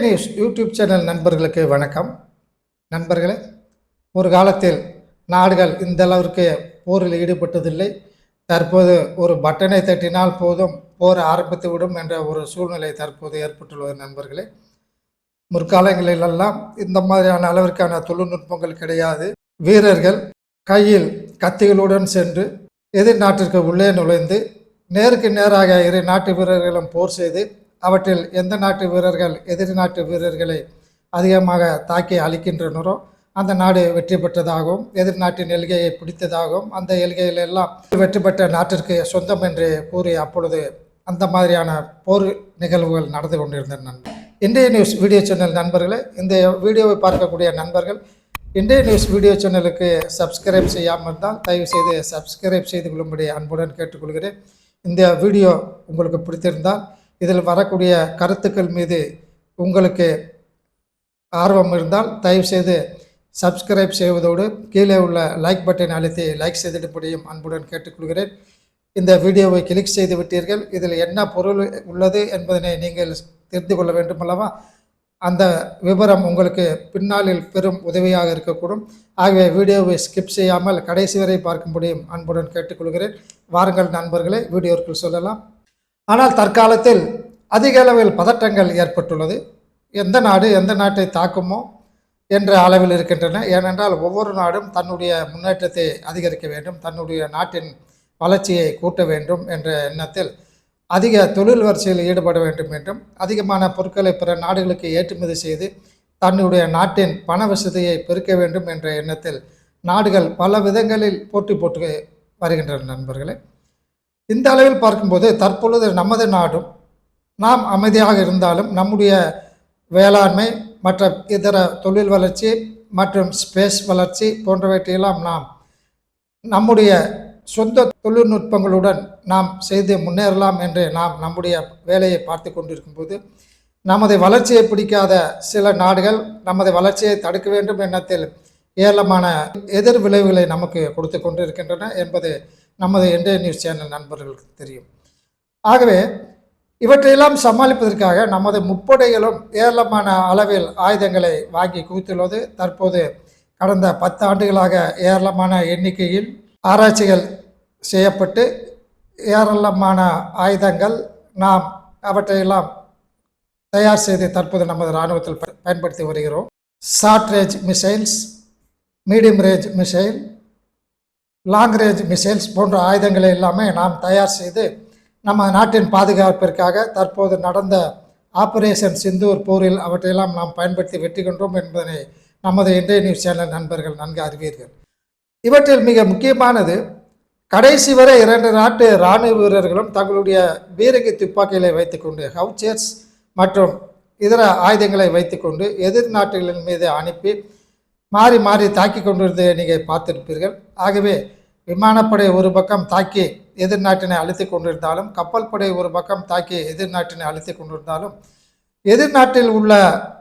இந்திய news YouTube channel நண்பர்களுக்கு வணக்கம். நண்பர்களே, ஒரு காலத்தில் நாடுகள் இந்த அளவிற்கு போரில் ஈடுபட்டதில்லை. தற்போது ஒரு பட்டனை தட்டினால் போதும் போர் ஆரம்பித்துவிடும் என்ற ஒரு சூழ்நிலை தற்போது ஏற்பட்டுள்ளது. நண்பர்களே, முற்காலங்களிலெல்லாம் இந்த மாதிரியான அளவிற்கான தொழில்நுட்பங்கள் கிடையாது. வீரர்கள் கையில் கத்திகளுடன் சென்று எதிர் நாட்டிற்கு உள்ளே நுழைந்து நேருக்கு நேராக இரு நாட்டு வீரர்களும் போர் செய்து அவற்றில் எந்த நாட்டு வீரர்கள் எதிர் நாட்டு வீரர்களை அதிகமாக தாக்கி அழிக்கின்றனரோ அந்த நாடு வெற்றி பெற்றதாகவும் எதிர் நாட்டின் எல்கையை பிடித்ததாகவும் அந்த எல்கையிலெல்லாம் வெற்றி பெற்ற நாட்டிற்கு சொந்தம் என்று கூறி அப்பொழுது அந்த மாதிரியான போர் நிகழ்வுகள் நடந்து கொண்டிருந்தன. இந்திய நியூஸ் வீடியோ சேனல் நண்பர்களே, இந்த வீடியோவை பார்க்கக்கூடிய நண்பர்கள் இந்திய நியூஸ் வீடியோ சேனலுக்கு சப்ஸ்கிரைப் செய்யாமல் இருந்தால் தயவுசெய்து சப்ஸ்கிரைப் செய்து கொள்ளும்படி அன்புடன் கேட்டுக்கொள்கிறேன். இந்த வீடியோ உங்களுக்கு பிடித்திருந்தால் இதில் வரக்கூடிய கருத்துக்கள் மீது உங்களுக்கு ஆர்வம் இருந்தால் தயவுசெய்து சப்ஸ்கிரைப் செய்வதோடு கீழே உள்ள லைக் பட்டனை அழுத்தி லைக் செய்திடும்படியும் அன்புடன் கேட்டுக்கொள்கிறேன். இந்த வீடியோவை கிளிக் செய்து விட்டீர்கள். இதில் என்ன பொருள் உள்ளது என்பதனை நீங்கள் தெரிந்து கொள்ள வேண்டும் அல்லவா? அந்த விவரம் உங்களுக்கு பின்னாளில் பெரும் உதவியாக இருக்கக்கூடும். ஆகவே வீடியோவை ஸ்கிப் செய்யாமல் கடைசி வரை பார்க்கும்படியும் அன்புடன் கேட்டுக்கொள்கிறேன். வாருங்கள் நண்பர்களே, வீடியோவுக்குள் சொல்லலாம். ஆனால் தற்காலத்தில் அதிக அளவில் பதற்றங்கள் ஏற்பட்டுள்ளது. எந்த நாடு எந்த நாட்டை தாக்குமோ என்ற அளவில் இருக்கின்றன. ஏனென்றால் ஒவ்வொரு நாடும் தன்னுடைய முன்னேற்றத்தை அதிகரிக்க வேண்டும், தன்னுடைய நாட்டின் வளர்ச்சியை கூட்ட வேண்டும் என்ற எண்ணத்தில் அதிக தொழில் வரிசையில் ஈடுபட வேண்டும் என்றும் அதிகமான பொருட்களை பிற நாடுகளுக்கு ஏற்றுமதி செய்து தன்னுடைய நாட்டின் பண வசதியை பெருக்க வேண்டும் என்ற எண்ணத்தில் நாடுகள் பல விதங்களில் போட்டி போட்டு வருகின்றன. நண்பர்களே, இந்த அளவில் பார்க்கும்போது தற்பொழுது நமது நாடும் நாம் அமைதியாக இருந்தாலும் நம்முடைய வேளாண்மை மற்ற இதர தொழில் வளர்ச்சி மற்றும் ஸ்பேஸ் வளர்ச்சி போன்றவற்றையெல்லாம் நாம் நம்முடைய சொந்த தொழில்நுட்பங்களுடன் நாம் செய்து முன்னேறலாம் என்று நாம் நம்முடைய வேலையை பார்த்து கொண்டிருக்கும்போது நமது வளர்ச்சியை பிடிக்காத சில நாடுகள் நமது வளர்ச்சியை தடுக்க வேண்டும் எண்ணத்தில் ஏராளமான எதிர் விளைவுகளை நமக்கு கொடுத்து கொண்டு இருக்கின்றன என்பது நமது இந்திய நியூஸ் சேனல் நண்பர்களுக்கு தெரியும். ஆகவே இவற்றையெல்லாம் சமாளிப்பதற்காக நமது முப்படைகளும் ஏராளமான அளவில் ஆயுதங்களை வாங்கி குவித்துள்ளது. தற்போது கடந்த 10 ஆண்டுகளாக ஏராளமான எண்ணிக்கையில் ஆராய்ச்சிகள் செய்யப்பட்டு ஏராளமான ஆயுதங்கள் நாம் அவற்றையெல்லாம் தயார் செய்து தற்போது நமது இராணுவத்தில் பயன்படுத்தி வருகிறோம். Short range missiles, medium range missile, long range missiles போன்ற ஆயுதங்களை எல்லாமே நாம் தயார் செய்து நம்ம நாட்டின் பாதுகாப்பிற்காக தற்போது நடந்த ஆபரேஷன் சிந்தூர் போரில் அவற்றையெல்லாம் நாம் பயன்படுத்தி வெற்றி கொண்டோம் என்பதனை நமது இந்திய நியூஸ் சேனல் நண்பர்கள் நன்கு அறிவீர்கள். இவற்றில் மிக முக்கியமானது கடைசி வரை 2 நாட்டு இராணுவ வீரர்களும் தங்களுடைய பீரங்கி துப்பாக்கிகளை வைத்துக்கொண்டு ஹவுச்சர்ஸ் மற்றும் இதர ஆயுதங்களை வைத்துக்கொண்டு எதிர் நாட்டுகளின் மீது அனுப்பி மாறி மாறி தாக்கி கொண்டிருந்ததை நீங்கள் பார்த்திருப்பீர்கள். ஆகவே விமானப்படை ஒரு பக்கம் தாக்கி எதிர் நாட்டினை அழித்து கொண்டிருந்தாலும் கப்பல் படை ஒரு பக்கம் தாக்கி எதிர் நாட்டினை அழித்து கொண்டிருந்தாலும் எதிர் நாட்டில் உள்ள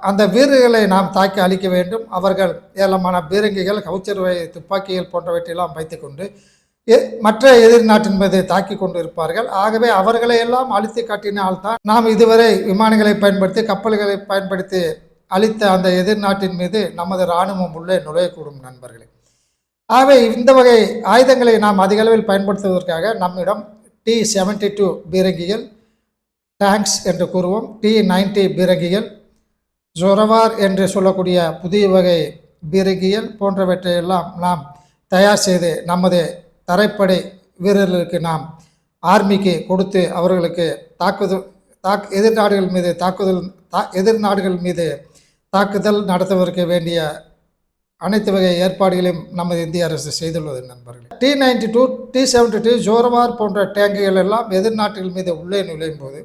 அந்த வீரர்களை நாம் தாக்கி அழிக்க வேண்டும். அவர்கள் ஏராளமான பீரங்கிகள், கவுச்சர் துப்பாக்கிகள் போன்றவற்றையெல்லாம் வைத்துக்கொண்டு மற்ற எதிர் நாட்டின் மீது தாக்கி கொண்டு இருப்பார்கள். ஆகவே அவர்களை எல்லாம் அழித்து காட்டினால்தான் நாம் இதுவரை விமானங்களை பயன்படுத்தி கப்பல்களை பயன்படுத்தி அளித்த அந்த எதிர் நாட்டின் மீது நமது இராணுவம் உள்ளே நுழையக்கூடும். நண்பர்களே, ஆகவே இந்த வகை ஆயுதங்களை நாம் அதிக அளவில் பயன்படுத்துவதற்காக நம்மிடம் T-72 பீரங்கிகள், டேங்க்ஸ் என்று கூறுவோம், T-90 பீரங்கிகள், ஜொரவார் என்று சொல்லக்கூடிய புதிய வகை பீரங்கிகள் போன்றவற்றையெல்லாம் நாம் தயார் செய்து நமது தரைப்படை வீரர்களுக்கு நாம் ஆர்மிக்கு கொடுத்து அவர்களுக்கு எதிர் நாடுகள் மீது தாக்குதல் நடத்துவதற்கு வேண்டிய அனைத்து வகை ஏற்பாடுகளையும் நமது இந்திய அரசு செய்துள்ளது. நண்பர்கள், T-92, T-72, ஜோரவார் போன்ற டேங்குகள் எல்லாம் எதிர் நாடுகள் மீது உள்ளே நுழையும் போது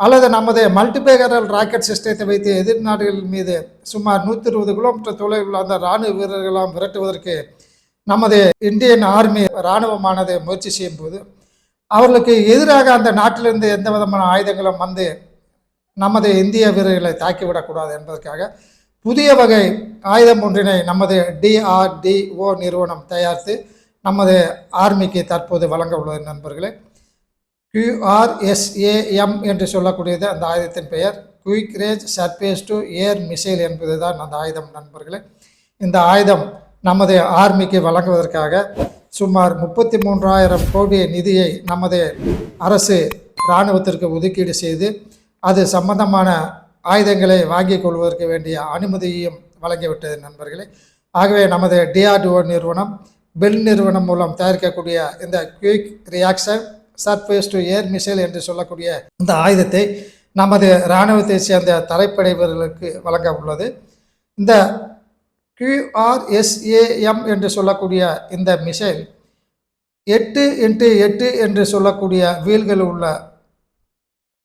அல்லது நமது மல்டிபேகரல் ராக்கெட் சிஸ்டத்தை வைத்து எதிர் நாடுகள் மீது சுமார் 120 கிலோமீட்டர் தொலைவில் உள்ள அந்த இராணுவ வீரர்களெல்லாம் விரட்டுவதற்கு நமது இந்தியன் ஆர்மி இராணுவமானது முயற்சி செய்யும் போது அவர்களுக்கு எதிராக அந்த நாட்டிலிருந்து எந்த விதமான ஆயுதங்களும் வந்து நமது இந்திய வீரர்களை தாக்கிவிடக்கூடாது என்பதற்காக புதிய வகை ஆயுதம் ஒன்றினை நமது DRDO நிறுவனம் தயாரித்து நமது ஆர்மிக்கு தற்போது வழங்க உள்ளது. நண்பர்களே, QRSAM என்று சொல்லக்கூடியது அந்த ஆயுதத்தின் பெயர், quick range surface to air missile என்பது தான் அந்த ஆயுதம் நண்பர்களே. இந்த ஆயுதம் நமது ஆர்மிக்கு வழங்குவதற்காக சுமார் 33,000 கோடி நிதியை நமது அரசு இராணுவத்திற்கு ஒதுக்கீடு செய்து அது சம்பந்தமான ஆயுதங்களை வாங்கிக் கொள்வதற்கு வேண்டிய அனுமதியையும் வழங்கிவிட்டது நண்பர்களே. ஆகவே நமது DRDO நிறுவனம் பெல் நிறுவனம் மூலம் தயாரிக்கக்கூடிய இந்த quick reaction surface to air missile என்று சொல்லக்கூடிய இந்த ஆயுதத்தை நமது இராணுவத்தை சேர்ந்த தரைப்படை வீரர்களுக்கு வழங்க உள்ளது. இந்த QRSAM என்று சொல்லக்கூடிய இந்த மிசைல் 8x8 என்று சொல்லக்கூடிய வீல்கள் உள்ள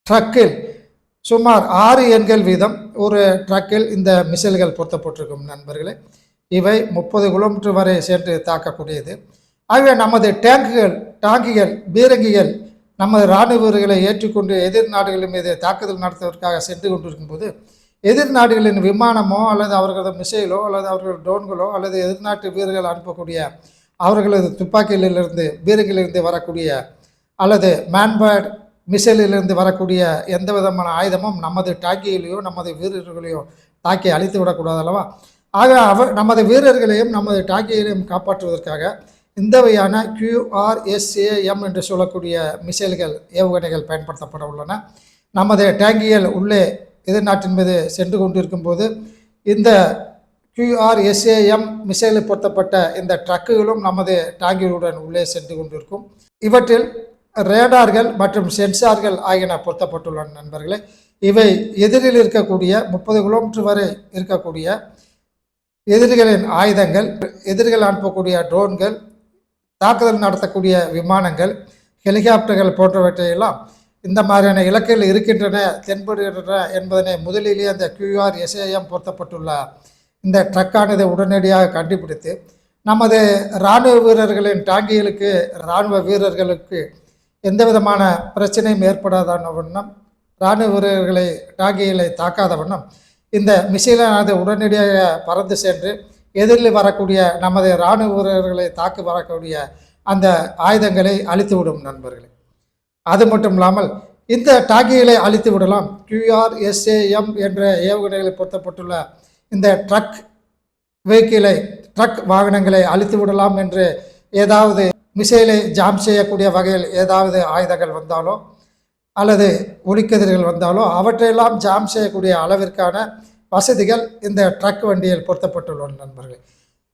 ட்ரக்கில் சுமார் 6 எண்கள் வீதம் ஒரு ட்ரக்கில் இந்த மிசைல்கள் பொருத்தப்பட்டிருக்கும் நண்பர்களே. இவை 30 கிலோமீட்டர் வரை சென்று தாக்கக்கூடியது. ஆகவே நமது டாங்கிகள் பீரங்கிகள் நமது இராணுவ வீரர்களை ஏற்றுக்கொண்டு எதிர் நாடுகளின் மீது தாக்குதல் நடத்துவதற்காக சென்று கொண்டிருக்கும்போது எதிர் நாடுகளின் விமானமோ அல்லது அவர்களது மிசைலோ அல்லது அவர்களது ட்ரோன்களோ அல்லது எதிர்நாட்டு வீரர்கள் அனுப்பக்கூடிய அவர்களது துப்பாக்கியிலிருந்து பீரங்கிலிருந்து வரக்கூடிய அல்லது மேன்பேர்ட் மிசைலிலிருந்து வரக்கூடிய எந்த விதமான ஆயுதமும் நமது டாங்கிகளையோ நமது வீரர்களையோ தாக்கி அழித்து விடக்கூடாது அல்லவா? ஆக நமது வீரர்களையும் நமது டாங்கிகளையும் காப்பாற்றுவதற்காக இந்த வகையான QRSAM என்று சொல்லக்கூடிய மிசைல்கள் ஏவுகணைகள் பயன்படுத்தப்பட உள்ளன. நமது டேங்கிகள் உள்ளே எதிர்நாட்டின் மீது சென்று கொண்டிருக்கும் போது இந்த QRSAM மிசைலில் பொருத்தப்பட்ட இந்த ட்ரக்குகளும் நமது டாங்கிகளுடன் உள்ளே சென்று கொண்டிருக்கும். இவற்றில் ரேடார்கள் மற்றும் சென்சார்கள் ஆகியன பொருத்தப்பட்டுள்ளன நண்பர்களே. இவை எதிரில் இருக்கக்கூடிய 30 கிலோமீட்டர் வரை இருக்கக்கூடிய எதிரிகளின் ஆயுதங்கள், எதிரிகள் அனுப்பக்கூடிய ட்ரோன்கள், தாக்குதல் நடத்தக்கூடிய விமானங்கள், ஹெலிகாப்டர்கள் போன்றவற்றையெல்லாம் இந்த மாதிரியான இலக்குகள் இருக்கின்றன தென்படுகின்றன என்பதனை முதலிலேயே அந்த QRSAM பொருத்தப்பட்டுள்ள இந்த ட்ரக்கானது உடனடியாக கண்டுபிடித்து நமது இராணுவ வீரர்களின் டாங்கிகளுக்கு இராணுவ வீரர்களுக்கு எந்த விதமான பிரச்சனையும் ஏற்படாத வண்ணம் இராணுவ வீரர்களை டாங்கிகளை தாக்காத வண்ணம் இந்த மிசைலானது உடனடியாக பறந்து சென்று எதிரில் வரக்கூடிய நமது இராணுவ வீரர்களை தாக்கு வரக்கூடிய அந்த ஆயுதங்களை அழித்துவிடும் நண்பர்களே. அது மட்டும் இல்லாமல் இந்த டாங்கிகளை அழித்து விடலாம். QRSAM என்ற ஏவுகணைகளை பொருத்தப்பட்டுள்ள இந்த ட்ரக் வாகனங்களை அழித்து விடலாம் என்று ஏதாவது மிசைலை ஜாம் செய்யக்கூடிய வகையில் ஏதாவது ஆயுதங்கள் வந்தாலோ அல்லது ஒளிக்கதிர்கள் வந்தாலோ அவற்றையெல்லாம் ஜாம் செய்யக்கூடிய அளவிற்கான வசதிகள் இந்த ட்ரக் வண்டியில் பொருத்தப்பட்டுள்ளன நண்பர்கள்.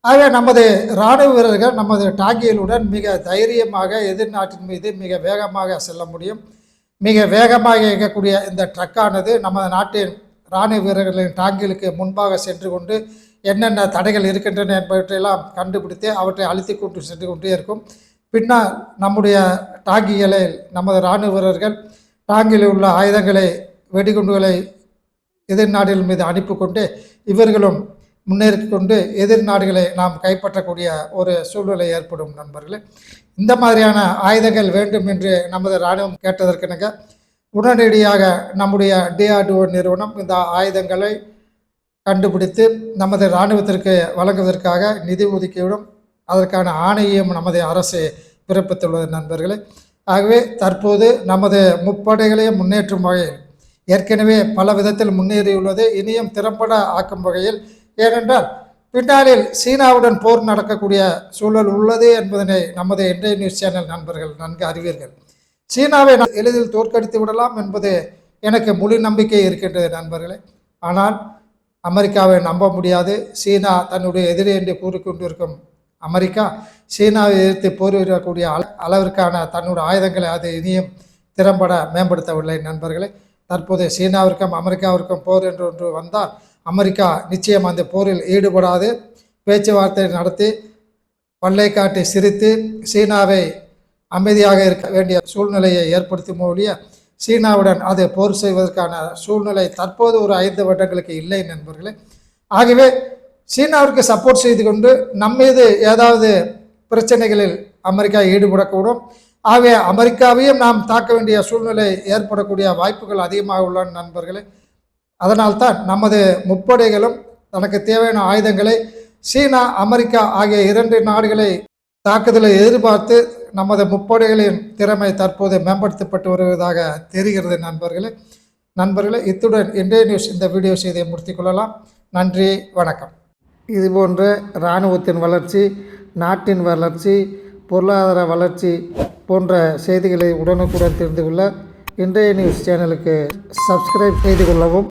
ஆக நமது இராணுவ வீரர்கள் நமது டாங்கிகளுடன் மிக தைரியமாக எதிர்நாட்டின் மீது மிக வேகமாக செல்ல முடியும். மிக வேகமாக இயக்கக்கூடிய இந்த ட்ரக்கானது நமது நாட்டின் இராணுவ வீரர்களின் டாங்கிகளுக்கு முன்பாக சென்று கொண்டு என்னென்ன தடைகள் இருக்கின்றன என்பவற்றையெல்லாம் கண்டுபிடித்து அவற்றை அழுத்தி கொண்டு சென்று கொண்டே இருக்கும். பின்னால் நம்முடைய டாங்கிகளை நமது இராணுவ வீரர்கள் டாங்கில் உள்ள ஆயுதங்களை வெடிகுண்டுகளை எதிர்நாடுகள் மீது அனுப்பி கொண்டு இவர்களும் முன்னேறி கொண்டு எதிர்நாடுகளை நாம் கைப்பற்றக்கூடிய ஒரு சூழ்நிலை ஏற்படும் நண்பர்களே. இந்த மாதிரியான ஆயுதங்கள் வேண்டும் என்று நமது இராணுவம் கேட்டதற்கெனங்க உடனடியாக நம்முடைய DRDO நிறுவனம் இந்த ஆயுதங்களை கண்டுபிடித்து நமது இராணுவத்திற்கு வழங்குவதற்காக நிதி ஒதுக்கீடும் அதற்கான ஆணையையும் நமது அரசு பிறப்பித்துள்ளது நண்பர்களே. ஆகவே தற்போது நமது முப்படைகளையும் முன்னேற்றும் வகையில் ஏற்கனவே பல விதத்தில் முன்னேறியுள்ளது, இனியும் திறம்பட ஆக்கும் வகையில். ஏனென்றால் பின்னாளில் சீனாவுடன் போர் நடக்கக்கூடிய சூழல் உள்ளது என்பதனை நமது இன்றைய நியூஸ் சேனல் நண்பர்கள் நன்கு அறிவீர்கள். சீனாவை எளிதில் தோற்கடித்து விடலாம் என்பது எனக்கு முழு நம்பிக்கை இருக்கின்றது நண்பர்களே. ஆனால் அமெரிக்காவை நம்ப முடியாது. சீனா தன்னுடைய எதிரி என்று கூறிக்கொண்டிருக்கும் அமெரிக்கா சீனாவை எதிர்த்து போரிடக்கூடிய அளவிற்கான தன்னுடைய ஆயுதங்களை அது இனியும் திறம்பட மேம்படுத்தவில்லை நண்பர்களே. தற்போது சீனாவிற்கும் அமெரிக்காவிற்கும் போர் என்று ஒன்று வந்தால் அமெரிக்கா நிச்சயம் அந்த போரில் ஈடுபடாது, பேச்சுவார்த்தை நடத்தி பல்லை காட்டி சிரித்து சீனாவை அமைதியாக இருக்க வேண்டிய சூழ்நிலையை ஏற்படுத்தும் ஒழிய சீனாவுடன் அது போர் செய்வதற்கான சூழ்நிலை தற்போது ஒரு 5 வருடங்களுக்கு இல்லை நண்பர்களே. ஆகவே சீனாவிற்கு சப்போர்ட் செய்து கொண்டு நம்மீது ஏதாவது பிரச்சனைகளில் அமெரிக்கா ஈடுபடக்கூடும். ஆகவே அமெரிக்காவையும் நாம் தாக்க வேண்டிய சூழ்நிலை ஏற்படக்கூடிய வாய்ப்புகள் அதிகமாக உள்ளன நண்பர்களே. அதனால்தான் நமது முப்படைகளும் தனக்கு தேவையான ஆயுதங்களை சீனா அமெரிக்கா ஆகிய 2 நாடுகளை தாக்குதலை எதிர்பார்த்து நமது முப்படைகளின் திறமை தற்போது மேம்படுத்தப்பட்டு வருவதாக தெரிகிறது நண்பர்களே. நண்பர்களே, இத்துடன் இன்றைய நியூஸ் இந்த வீடியோ செய்தியை முடித்துக் கொள்ளலாம். நன்றி, வணக்கம். இதுபோன்ற இராணுவத்தின் வளர்ச்சி, நாட்டின் வளர்ச்சி, பொருளாதார வளர்ச்சி போன்ற செய்திகளை உடனுக்குடன் தெரிந்து கொள்ள இன்றைய நியூஸ் சேனலுக்கு சப்ஸ்கிரைப் செய்து கொள்ளவும்.